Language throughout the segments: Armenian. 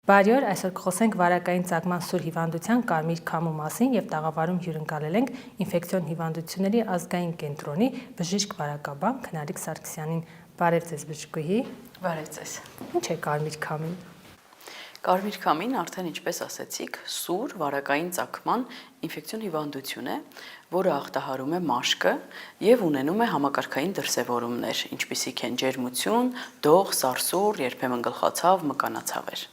Բարի օր, այսօր կխոսենք վարակային ծագման սուր հիվանդության կարմիր քամու մասին եւ տաղավարում հյուրընկալել ենք ինֆեկցիոն հիվանդությունների ազգային կենտրոնի բժիշկ վարակաբան Քնարիկ Սարգսյանին։ Բարև ձեզ բժշկուհի։ Բարև ձեզ։ Ինչ է կարմիր քամին։ Կարմիր քամին արդեն ինչպես ասացիք, սուր վարակային ծագման ինֆեկցիոն հիվանդություն է, որը ախտահարում է մաշկը եւ ունենում է համակարգային դրսևորումներ, ինչպիսիք են ջերմություն, դող, սարսուռ, երբեմն գլխացավ, մկանացավեր։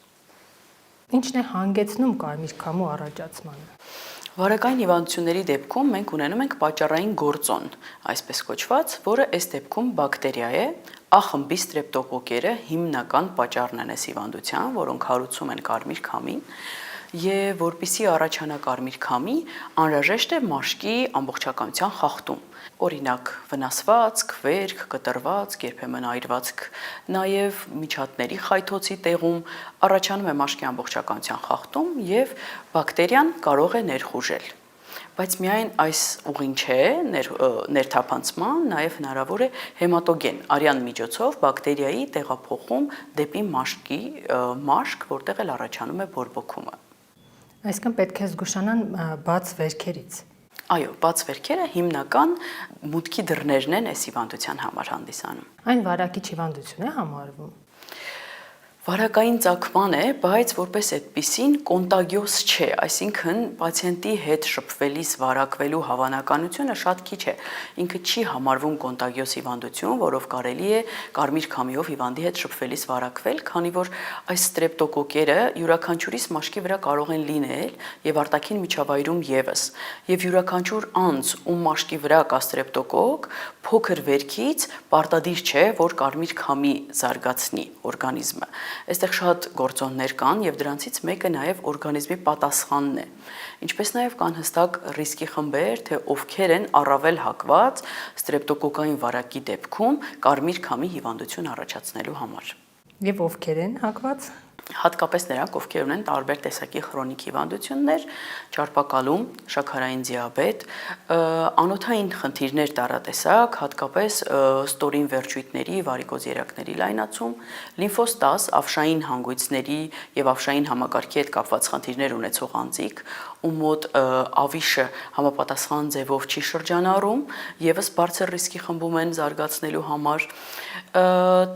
Ինչն է հանգեցնում կարմիր քամու առաջացմանը։ Վարակային հիվանդությունների դեպքում մենք ունենում ենք պատճառային գործոն, այսպես կոչված, որը այս դեպքում բակտերիա է, A խմբի ստրեպտոկոկերը հիմնական պատճառն են այս հիվանդության, որոնք հարուցում են կարմիր քամին, եւ որպիսի առաջանա կարմիր քամի, անհրաժեշտ է մաշկի ամբողջականության խախտում։ Օրինակ, վնասվածք, վերք, կտրվածք, երբեմն այրվածք, նաեւ միջատների խայթոցի տեղում առաջանում է մաշկի ամբողջականության խախտում եւ բակտերիան կարող է ներխուժել։ Բայց միայն այս ուղին չէ ներթափանցման, նաև հնարավոր է հեմատոգեն արյան միջոցով բակտերիայի տեղափոխում դեպի մաշկ, որտեղ էլ առաջանում է բորբոքումը։ Այսինքն պետք է զգուշանան բաց վերքերից։ Այո, բաց վերքերը հիմնական մուտքի դռներն են այս հիվանդության համար հանդիսանում։ Այն վարակիչ հիվանդություն է համարվում։ Վարակային ծագման է, բայց որպես այդպիսին կոնտագիոզ չէ, այսինքն պացիենտի հետ շփվելիս վարակվելու հավանականությունը շատ քիչ է։ Ինքը չի համարվում կոնտագիոզ հիվանդություն, որով կարելի է կարմիր քամիով հիվանդի հետ շփվելիս վարակվել, քանի որ այս ստրեպտոկոկերը յուրաքանչյուրիս մաշկի վրա կարող են լինել եւ արտաքին միջավայրում եւս։ Եվ յուրաքանչյուր անձ, ում մաշկի վրա կա ստրեպտոկոկ, փոքր վերքից պարտադիր չէ, որ կարմիր քամի զարգացնի օրգանիզմը։ Այստեղ շատ գործոններ կան եւ դրանցից մեկը նաեւ օրգանիզմի պատասխանն է։ Ինչպես նաեւ կան հստակ ռիսկի խմբեր, թե ովքեր են առավել հակված ստրեպտոկոկային վարակի դեպքում կարմիր քամի հիվանդություն առաջացնելու համար։ Եվ ովքեր են հակված։ Հատկապես նրանք, ովքեր ունեն տարբեր տեսակի քրոնիկ հիվանդություններ, ճարպակալում, շաքարային դիաբետ, անոթային խնդիրներ տարատեսակ, հատկապես ստորին վերջույթների, վարիկոզ երակների լայնացում, լիմֆոստազ, ավշային հանգույցների եւ ավշային համակարգի հետ կապված խնդիրներ ունեցող անձիկ, ում մոտ ավիշը համապատասխան ձևով չի շրջանառում, եւս բարձր ռիսկի խմբում են զարգացնելու համար,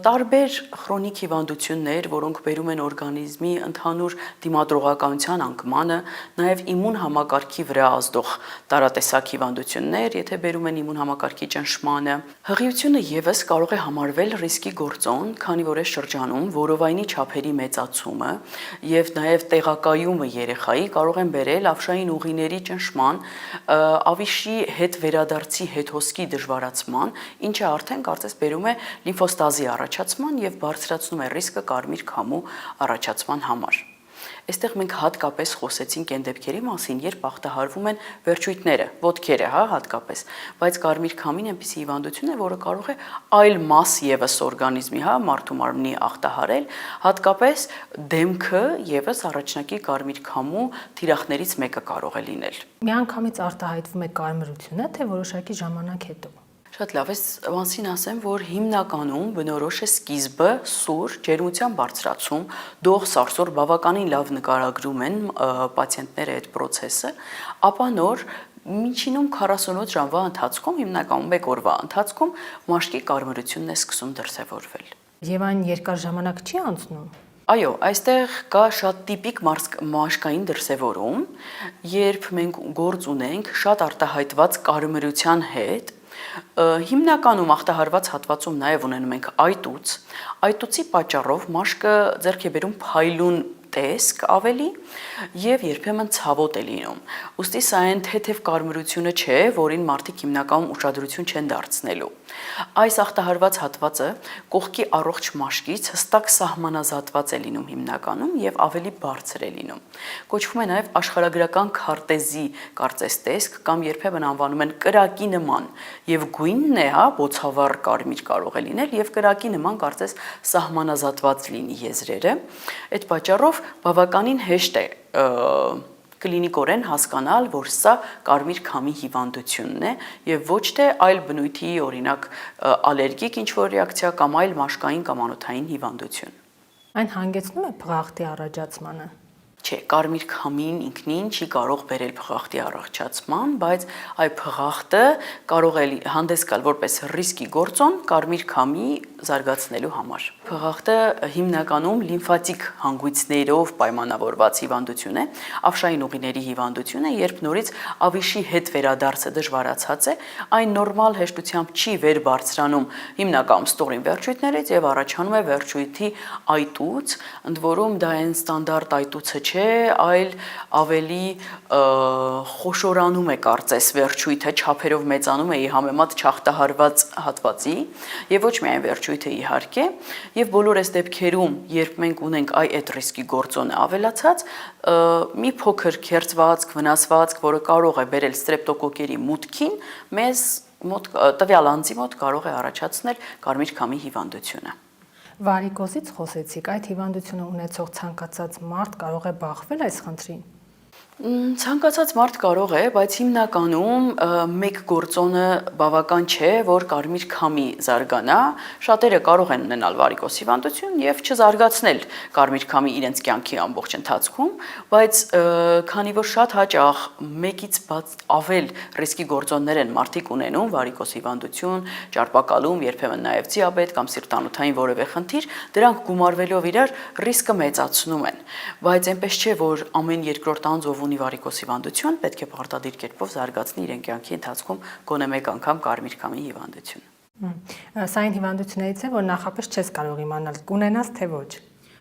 տարբեր քրոնիկ հիվանդություններ, որոնք բերում են օրգանիզմի ընդհանուր դիմադրողականության անկմանը, նաև իմուն համակարգի վրա ազդող տարատեսակ հիվանդություններ, եթե բերում են իմուն համակարգի ճնշմանը։ Հղիությունը եւս կարող է համարվել ռիսկի գործոն, քանի որ այս շրջանում որովայնի չափերի մեծացումը եւ նաև տեղակայումը երեխայի կարող են բերել ավշային ուղիների ճնշման, ավիշի հետ վերադարձի հետ հոսքի դժվարացման, ինչը արդեն կարծես բերում է լիմֆոստազի առաջացման եւ բարձրացնում է ռիսկը կարմիր քամու առաջացման համար։ Այստեղ մենք հատկապես խոսեցինք այն դեպքերի մասին, երբ ախտահարվում են վերջույթները, ոտքերը, հատկապես, բայց կարմիր քամին այնպիսի հիվանդություն է, որը կարող է այլ մաս եւս օրգանիզմի, մարդու մարմնի ախտահարել, հատկապես դեմքը եւս առաջնակի կարմիր քամու թիրախներից մեկը կարող է լինել։ Միանգամից արտահայտվում է կարմրությունը, թե որոշակի ժամանակ հետո։ Շատ լավ, այս մասին ասեմ, որ հիմնականում բնորոշ է սկիզբը սուր, ջերմության բարձրացում, դող, սարսուռ բավականին լավ նկարագրում են պացիենտները այդ process-ը, ապա նոր միջինում 48 ժամվա ընթացքում, հիմնականում 1 օրվա ընթացքում մաշկի կարմրությունն է սկսում դրսևորվել։ Եվ այն երկար ժամանակ չի անցնում։ Այո, այստեղ կա շատ տիպիկ մաշկային դրսևորում, երբ մենք գործ ունենք շատ արտահայտված կարմրության հետ, հիմնականում ախտահարված հատվածում նաև ունենում ենք այտուցի պատճառով մաշկը ձեռք է բերում փայլուն տեսք ավելի եւ երբեմն ցավոտ է լինում։ Ուստի սա այն թեթև կարմրությունը չէ, որին մարդիկ հիմնականում ուշադրություն չեն դարձնելու։ Այս ախտահարված հատվածը կողքի առողջ մաշկից հստակ սահմանազատված է լինում հիմնականում եւ ավելի բարձր է լինում։ Կոչվում է նաեւ աշխարհագրական քարտեզի կարծես տեսք կամ երբեմն անվանում են կրակի նման եւ գույնն է, բոցավառ կարմիր կարող է լինել եւ կրակի նման կարծես սահմանազատված լինի եզրերը։ Այդ պատճառով բավականին հեշտ է կլինիկորեն հասկանալ, որ սա կարմիր քամի հիվանդությունն է եւ ոչ թե այլ բնույթի, օրինակ ալերգիկ ինչ-որ ռեակցիա կամ այլ մաշկային կամ անոթային հիվանդություն։ Այն հանգեցնում է փղախտի առաջացմանը։ Չէ, կարմիր քամին ինքնին չի կարող բերել փղախտի առաջացման, բայց այ փղախտը կարող է հանդես գալ որպես ռիսկի գործոն կարմիր քամի զարգացնելու համար։ Փղախտը հիմնականում լիմֆատիկ հանգույցներով պայմանավորված հիվանդություն է, ավշային ուղիների հիվանդություն է, երբ նորից ավիշի հետ վերադարձը դժվարացած է, այն նորմալ հեշտությամբ չի վեր բարձրանում հիմնականում ստորին վերջույթներից եւ առաջանում է վերջույթի այտուց, ընդ որում դա այն ստանդարտ այտուցը չէ, այլ ավելի խոշորանում է կարծես վերջույթը, չափերով մեծանում է ի համեմատ չախտահարված հատվածի եւ ոչ միայն վերջույթը իհարկե, եւ բոլոր այս դեպքերում, երբ մենք ունենք այդ ռիսկի գործոնը ավելացած, մի փոքր քերծվածք, վնասվածք, որը կարող է բերել ստրեպտոկոկերի մուտքին, մեզ մոտ տվյալ անձի մոտ կարող է առաջացնել կարմիր քամի հիվանդությունը։ Վարիկոզից խոսեցիք, այդ հիվանդությունը ունեցող ցանկացած մարդ կարող է բախվել այս խնդրին։ Ցանկացած մարդ կարող է, բայց հիմնականում մեկ գործոնը բավական չէ, որ կարմիր քամի զարգանա, շատերը կարող են ունենալ վարիկոզ հիվանդություն եւ չզարգացնել կարմիր քամի իրենց կյանքի ամբողջ ընթացքում, բայց քանի որ շատ հաճախ մեկից բաց ավել ռիսկի գործոններ են մարդիկ ունենում, վարիկոզ հիվանդություն, ճարպակալում, երբեմն նաեւ դիաբետ կամ սիրտանոթային որևէ խնդիր, դրանք գումարվելով իրար ռիսկը մեծացնում են, բայց այնպես չէ, որ ամեն երկրորդ անձ ով ունի վարիկոզ հիվանդություն, պետք է պարտադիր կերպով զարգացնի իրեն կյանքի ընթացքում գոնե մեկ անգամ կարմիր քամի հիվանդություն։ Սա այն հիվանդություններից է, որ նախապես չես կարող իմանալ կունենաս թե ոչ։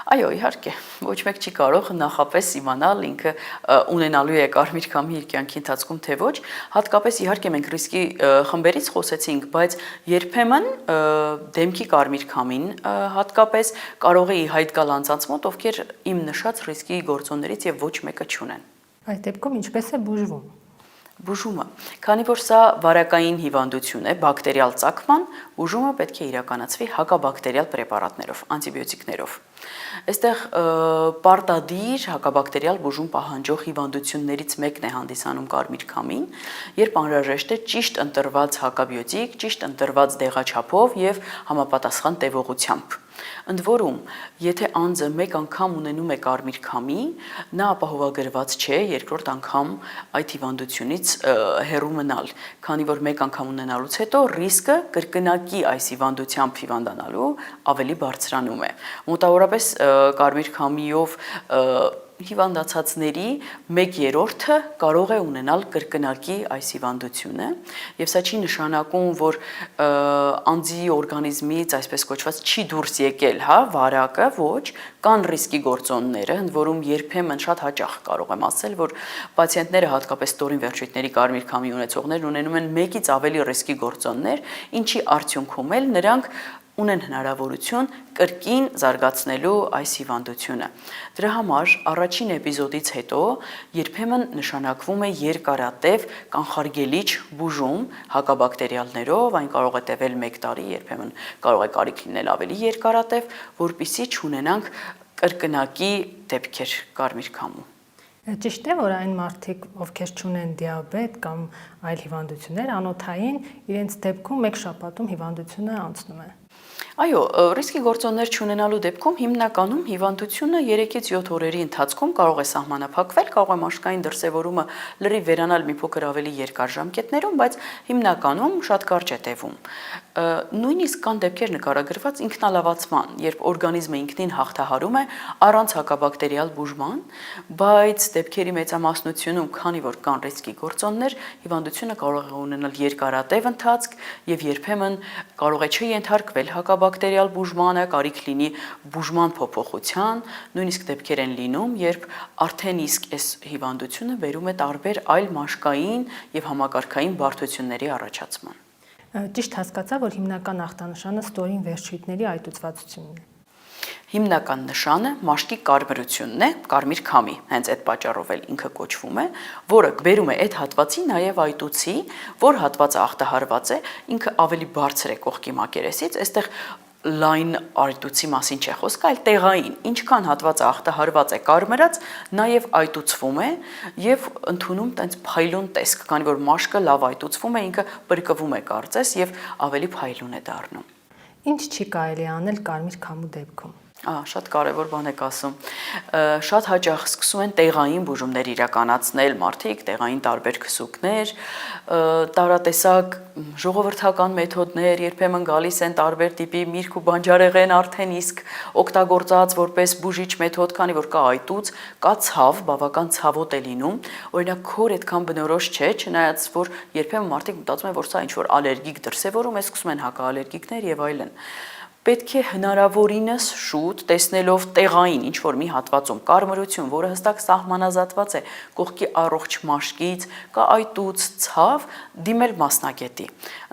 Այո, իհարկե, ոչ մեկ չի կարող նախապես իմանալ ինքը ունենալու է կարմիր քամի իր կյանքի ընթացքում թե ոչ, հատկապես իհարկե մենք ռիսկի խմբերից խոսեցինք, բայց երբեմն դեմքի կարմիր քամին հատկապես կարող է ի հայտ գալ անձանց մոտ, ովքեր իմ նշած ռիսկի գործոններից եւ ոչ մեկը չունեն։ Այդ դեպքում ինչպես է բուժվում։ Բուժումը, քանի որ սա վարակային հիվանդություն է, բակտերիալ ծագման, բուժումը պետք է իրականացվի հակաբակտերիալ պրեպարատներով, անտիբիոտիկներով։ Այստեղ պարտադիր հակաբակտերիալ բուժում պահանջող հիվանդություններից մեկն է հանդիսանում կարմիր քամին, երբ անհրաժեշտ է ճիշտ ընտրված հակաբիոտիկ, ճիշտ ընտրված դեղաչափով եւ համապատասխան տևողությամբ։ Ընդ որում, եթե անձը մեկ անգամ ունենում է կարմիր քամի, նա ապահովագրված չէ երկրորդ անգամ այդ հիվանդությունից հեռու մնալ, քանի որ մեկ անգամ ունենալուց հետո ռիսկը կրկնակի այս հիվանդությամբ հիվանդանալու ավելի բարձրանում է։ Մոտավորապես կարմիր քամիով հիվանդացածների 1/3-ը կարող է ունենալ կրկնակի այս հիվանդությունը եւ սա չի նշանակում, որ անձի օրգանիզմից այսպես կոչված չի դուրս եկել, վարակը, ոչ, կան ռիսկի գործոնները, ընդ որում երբեմն շատ հաճախ կարող եմ ասել, որ պացիենտները հատկապես ստորին վերջույթների կարմիր քամի ունեցողներն ունենում են մեկից ավելի ռիսկի գործոններ, ինչի արդյունքում էլ նրանք ունեն հնարավորություն կրկին զարգացնելու այս հիվանդությունը։ Դրա համար առաջին էպիզոդից հետո երբեմն նշանակվում է երկարատև կանխարգելիչ բուժում հակաբակտերիալներով, այն կարող է տևել 1 տարի, երբեմն կարող է կարիք լինել ավելի երկարատև, որպեսզի չունենանք կրկնակի դեպքեր կարմիր քամու։ Ճիշտ է, որ այն մարդիկ, ովքեր չունեն դիաբետ կամ այլ հիվանդություններ, անոթային իրենց դեպքում 1 շաբաթում հիվանդությունը անցնում է։ Այո, ռիսկի գործոններ չունենալու դեպքում հիմնականում հիվանդությունը 3-ից 7 օրերի ընթացքում կարող է սահմանափակվել, կարող է մաշկային դրսևորումը լրիվ վերանալ մի փոքր ավելի երկար ժամկետներում, բայց հիմնականում շատ կարճ է տևում։ Նույնիսկ կան դեպքեր նկարագրված ինքնալավացման, երբ օրգանիզմը ինքնին հաղթահարում է առանց հակաբակտերիալ բուժման, բայց դեպքերի մեծամասնությունում, քանի որ կան ռիսկի գործոններ, հիվանդությունը կարող է ունենալ երկարատև ընթացք եւ երբեմն կարող է չենթարկվել հակաբակտերիալ բուժմանը, կարիք լինի բուժման փոփոխության, նույնիսկ դեպքեր են լինում, երբ արդեն իսկ այս հիվանդությունը բերում է տարբեր այլ մաշկային եւ համակարգային բարդությունների առաջացման։ Ճիշտ հասկացա, որ հիմնական ախտանշանը ստորին վերջույթների այտուցվածությունն է։ Հիմնական նշանը մաշկի կարմրությունն է, կարմիր քամի, հենց այդ պատճառով էլ ինքը կոչվում է, որը բերում է այդ հատվածի նաև այտուցի, որ հատվածը ախտահարված է, ինքը ավելի բարձր է կողքի մակերեսից, այստեղ լայն այտուցի մասին չէ խոսքը, այլ տեղային, ինչքան հատվածը ախտահարված է կարմրած, նաև այտուցվում է եւ ընդունում տենց փայլուն տեսք, քանի որ մաշկը լավ այտուցվում է, ինքը բրկվում է կարծես եւ ավելի փայլուն է դառնում։ Ինչ չի կարելի անել կարմիր քամու դեպքում։ Շատ կարևոր բան եք ասում։ Շատ հաճախ սկսում են տեղային բուժումներ իրականացնել մարդիկ, տեղային տարբեր քսուկներ, տարատեսակ ժողովրդական մեթոդներ, երբեմն գալիս են տարբեր տիպի միրգ ու բանջարեղեն արդեն իսկ օգտագործած որպես բուժիչ մեթոդ, քանի որ կա այտուց, կա ցավ, բավական ցավոտ է լինում։ Օրինակ քոր այդքան բնորոշ չէ, չնայած որ երբեմն մարդիկ մտածում են, որ սա ինչ-որ ալերգիկ դրսևորում է, սկսում են հակաալերգիկներ եւ այլն։ Պետք է հնարավորինս շուտ տեսնելով տեղային ինչ-որ մի հատվածում կարմրություն, որը հստակ սահմանազատված է կողքի առողջ մաշկից, կա այտուց, ցավ, դիմել մասնագետի։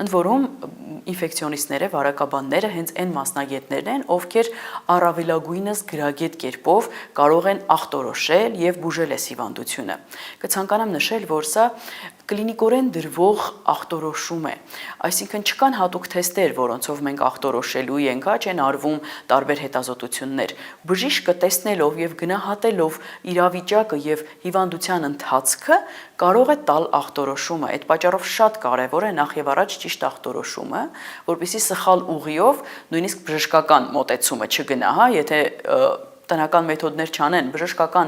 Ընդ որում ինֆեկցիոնիստները, վարակաբանները հենց այն մասնագետներն են, ովքեր առավելագույնս գրագետ կերպով կարող են ախտորոշել եւ բուժել այս հիվանդությունը։ Կցանկանամ նշել, որ սա կլինիկորեն դրվող ախտորոշում է, այսինքն չկան հատուկ թեստեր, որոնցով մենք ախտորոշելու ենք, չեն արվում տարբեր հետազոտություններ։ Բժիշկը տեսնելով եւ գնահատելով իրավիճակը եւ հիվանդության ընթացքը կարող է տալ ախտորոշումը։ Այդ պատճառով շատ կարեւոր է նախ եւ առաջ ճիշտ ախտորոշումը, որպեսզի սխալ ուղիով նույնիսկ բժշկական մոտեցումը չգնա, եթե տնական մեթոդներ չանեն, բժշկական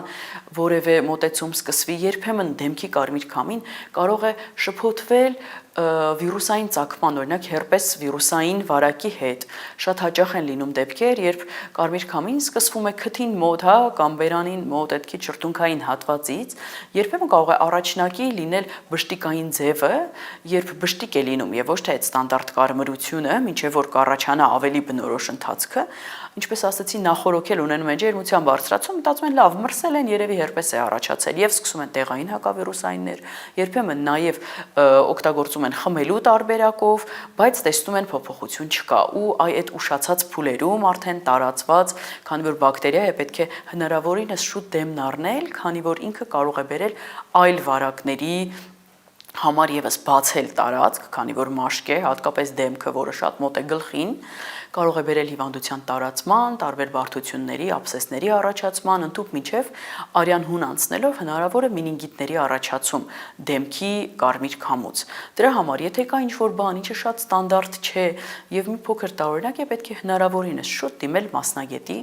որևէ մոտեցում սկսվի, երբեմն դեմքի կարմիր քամին կարող է շփոթվել վիրուսային ծագման, օրինակ հերպես վիրուսային վարակի հետ։ Շատ հաճախ են լինում դեպքեր, երբ կարմիր քամին սկսվում է քթին մոտ, կամ բերանին մոտ, այդ քիչ շրթունքային հատվածից, երբեմն կարող է առաջնակի լինել բշտիկային ձևը, երբ բշտիկ է լինում եւ ոչ թե այդ ստանդարտ կարմրությունը, մինչեւ որ կառաջանա ավելի բնորոշ ընթացքը, ինչպես ասացի, նախորոքել ունենում են ջերմության բարձրացում, մտածում են լավ, մրսել են, երևի հերպես է առաջացել եւ սկսում են տեղային հակավիրուսայիններ, երբեմն նաեւ օգտագործում են խմելու տարբերակով, բայց տեսնում են փոփոխություն չկա ու այդ ուշացած փուլերում արդեն տարածված, քանի որ բակտերիա է, պետք է հնարավորինս շուտ դեմն առնել, քանի որ ինքը կարող է բերել այլ վարակների համար եւս բացել տարածք, քանի որ մաշկ է, հատկապես դեմքը, որը շատ մոտ է գլխին, կարող է բերել հիվանդության տարածման, տարբեր բարդությունների, աբսեսների առաջացման, ընդհանուր մինչև արյան հուն անցնելով հնարավոր է մենինգիտների առաջացում դեմքի կարմիր քամուց։ Դրա համար, եթե կա ինչ-որ բան, ինչը շատ ստանդարտ չէ եւ մի փոքր տարօրինակ է, պետք է հնարավորինս շուտ դիմել մասնագետի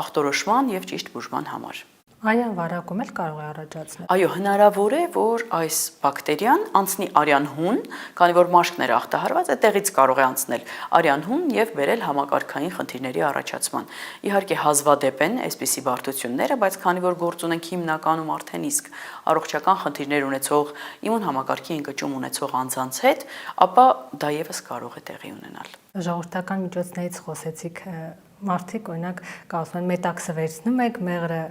ախտորոշման եւ ճիշտ բուժման համար։ Արյան վարակում էլ կարող է առաջացնել։ Այո, հնարավոր է, որ այս բակտերիան անցնի արյան հուն, քանի որ մաշկն է ախտահարված, այդտեղից կարող է անցնել արյան հուն եւ բերել համակարգային խնդիրների առաջացման։ Իհարկե հազվադեպ են այսպիսի բարդությունները, բայց քանի որ գործ ունենք հիմնականում արդեն իսկ առողջական խնդիրներ ունեցող, իմուն համակարգի ընկճում ունեցող անձանց հետ, ապա դա եւս կարող է տեղի ունենալ։ Ժողովրդական միջոցներից խոսեցիք, մարդիկ օրինակ կարծում են մետաքսը վերցնում եք, մեղրը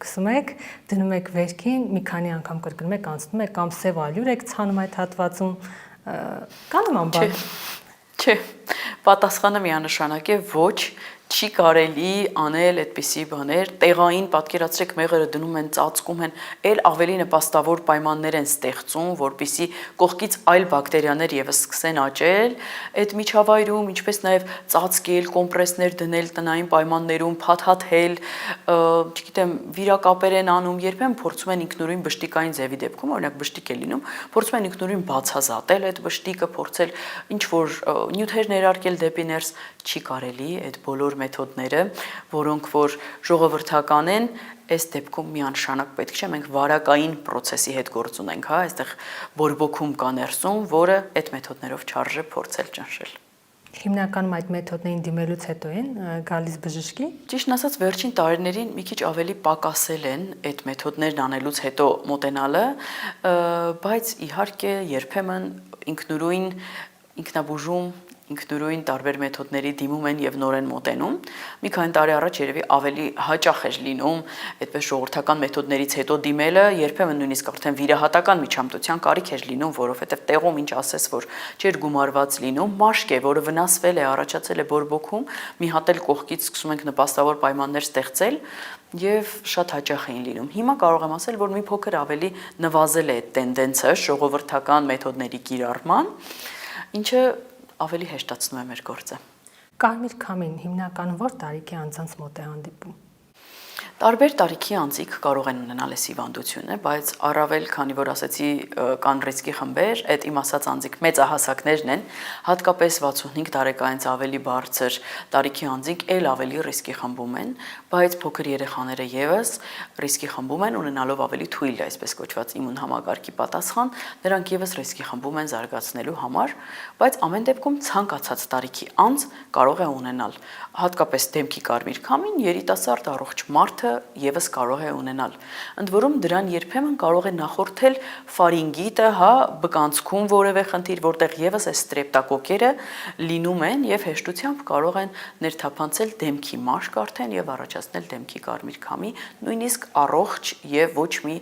գցում եք, դնում եք վերքին, մի քանի անգամ կրկնում եք, անցնում եք կամ սև ալյուր եք ցանում այդ հատվածում, կա նման բան։ Չէ, պատասխանը միանշանակ է ոչ, չի կարելի անել այդպիսի բաներ, տեղային պատկերացրեք մեղրը դնում են, ծածկում են, էլ ավելի նպաստավոր պայմաններ են ստեղծում, որպեսզի կողքից այլ բակտերիաներ եւս սկսեն աճել, այդ միջավայրում, ինչպես նաեւ ծածկել, կոմպրեսներ դնել տնային պայմաններում, փաթաթել, չգիտեմ, վիրակապեր են անում, երբեմն փորձում են ինքնուրույն բշտիկային ձևի դեպքում, օրինակ բշտիկ է լինում, փորձում են ինքնուրույն բացազատել այդ բշտիկը, փորձել ինչ-որ նյութեր ներարկել դեպի ներս, չի կարելի այդ բոլոր մեթոդները, որոնք որ ժողովրդական են, այս դեպքում միանշանակ պետք չէ, մենք վարակային process-ի հետ գործ ունենք, այստեղ բորբոքում կա ներսում, որը այդ մեթոդներով չարժե փորձել ճնշել։ Հիմնականում այդ մեթոդներին դիմելուց հետո են գալիս բժշկի։ Ճիշտն ասած, վերջին տարիներին մի քիչ ավելի պակասել են այդ մեթոդներն անելուց հետո մոտենալը, բայց իհարկե երբեմն ինքնուրույն ինքնաբուժում ինքնուրույն տարբեր մեթոդների դիմում են եւ նոր են մոտենում։ Մի քանի տարի առաջ երևի ավելի հաճախ էր լինում այդպես ժողովրդական մեթոդներից հետո դիմելը, երբեմն նույնիսկ արդեն վիրահատական միջամտության կարիք էր լինում, որովհետեւ տեղում ինչ ասես, որ չէր գումարված լինում, մաշկ է, որը վնասվել է, առաջացել է բորբոքում, մի հատ էլ կողքից սկսում ենք նպաստավոր պայմաններ ստեղծել եւ շատ հաճախ էին լինում։ Հիմա կարող եմ ասել, որ մի փոքր ավելի նվազել է այդ տենդենսը ժողովրդական մեթոդների կիրառման, ինչը ավելի հեշտացնում է մեր գործը։ Կարմիր քամին հիմնականում որ տարիքի անձանց մոտ է հանդիպում։ Տարբեր տարիքի անձիկ կարող են ունենալ այս հիվանդությունը, բայց առավել, քանի որ ասացի կան ռիսկի խմբեր, այդ իմ ասած անձիկ մեծահասակներն են, հատկապես 65 տարեկանից ավելի բարձր տարիքի անձիկ ել ավելի ռիսկի խմբում են, բայց փոքր երեխաները եւս ռիսկի խմբում են ունենալով ավելի թույլ, այսպես կոչված իմուն համակարգի պատասխան, նրանք եւս ռիսկի խմբում են զարգացնելու համար, բայց ամեն դեպքում ցանկացած տարիքի անձ կարող է ունենալ, հատկապես դեմքի կարմիր քամին, երիտասարդ առողջ մարդը եւս կարող է ունենալ։ Ընդ որում դրան երբեմն կարող է նախորդել ֆարինգիտը, բկանցքում որևէ խնդիր, որտեղ եւս այս ստրեպտոկոկերը լինում են եւ հեշտությամբ կարող են ներթափանցել դեմքի մաշկ արդեն եւ առաջացնել դեմքի կարմիր քամի, նույնիսկ առողջ եւ ոչ մի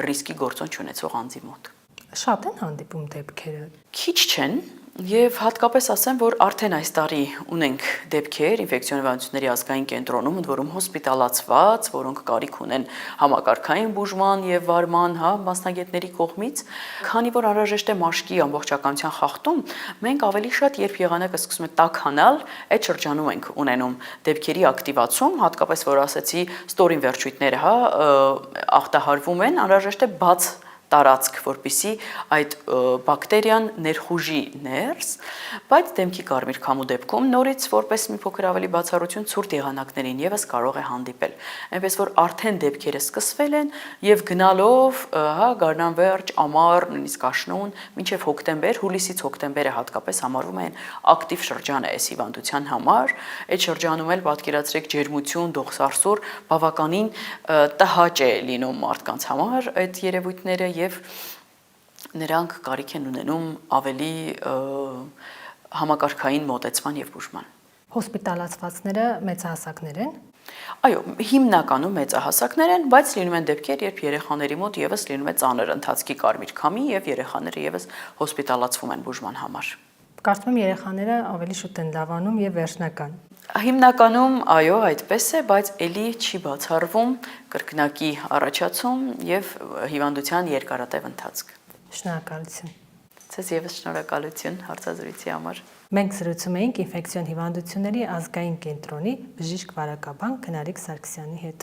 ռիսկի գործոն չունեցող անձի մոտ։ Շատ են հանդիպում դեպքերը։ Քիչ չեն եւ հատկապես ասեմ, որ արդեն այս տարի ունենք դեպքեր ինֆեկցիոն հիվանդությունների ազգային կենտրոնում, ընդ որում հոսպիտալացված, որոնք կարիք ունեն համակարգային բուժման եւ վարման, մասնագետների կողմից, քանի որ անհրաժեշտ է մաշկի ամբողջականության խախտում, մենք ավելի շատ երբ եղանակը սկսում է տաքանալ, այդ շրջանում ենք ունենում դեպքերի ակտիվացում, հատկապես որ ասացի ստորին վերջույթները, ախտահարվում են, անհրաժեշտ է բաց տարածք, որպեսզի այդ բակտերիան ներխուժի ներս, բայց դեմքի կարմիր քամու դեպքում նորից որպես մի փոքր ավելի բացառություն ցուրտ եղանակներին եւս կարող է հանդիպել։ Այնպես որ արդեն դեպքերը սկսվել են եւ գնալով, գարնանվերջ, ամառ, նույնիսկ աշնուն, մինչեւ հոկտեմբեր, հուլիսից հոկտեմբերը հատկապես համարվում են ակտիվ շրջան է այս հիվանդության համար։ Այդ շրջանում էլ պատկերացրեք ջերմություն, դողսարսուր, բավականին տհաճ է լինում մարդկանց համար այդ երևույթները եւ նրանք կարիք են ունենում ավելի համակարգային մոտեցման եւ բուժման։ Հոսպիտալացվածները մեծահասակներ են։ Այո, հիմնականում մեծահասակներ են, բայց լինում են դեպքեր, երբ երեխաների մոտ եւս լինում է ծանր ընթացքի կարմիր քամի եւ երեխաները եւս հոսպիտալացվում են բուժման համար։ Կարծում եմ երեխաները ավելի շուտ են լավանում եւ վերջնական։ Հիմնականում այո, այդպես է, բայց ելի չի բացառվում կրկնակի առաջացում եւ հիվանդության երկարատև ընթացք։ Շնորհակալություն։ Ձեզ եւս շնորհակալություն հարցազրույցի համար։ Մենք զրուցում էինք ինֆեկցիոն հիվանդությունների ազգային կենտրոնի բժիշկ վարակաբան Քնարիկ Սարգսյանի հետ։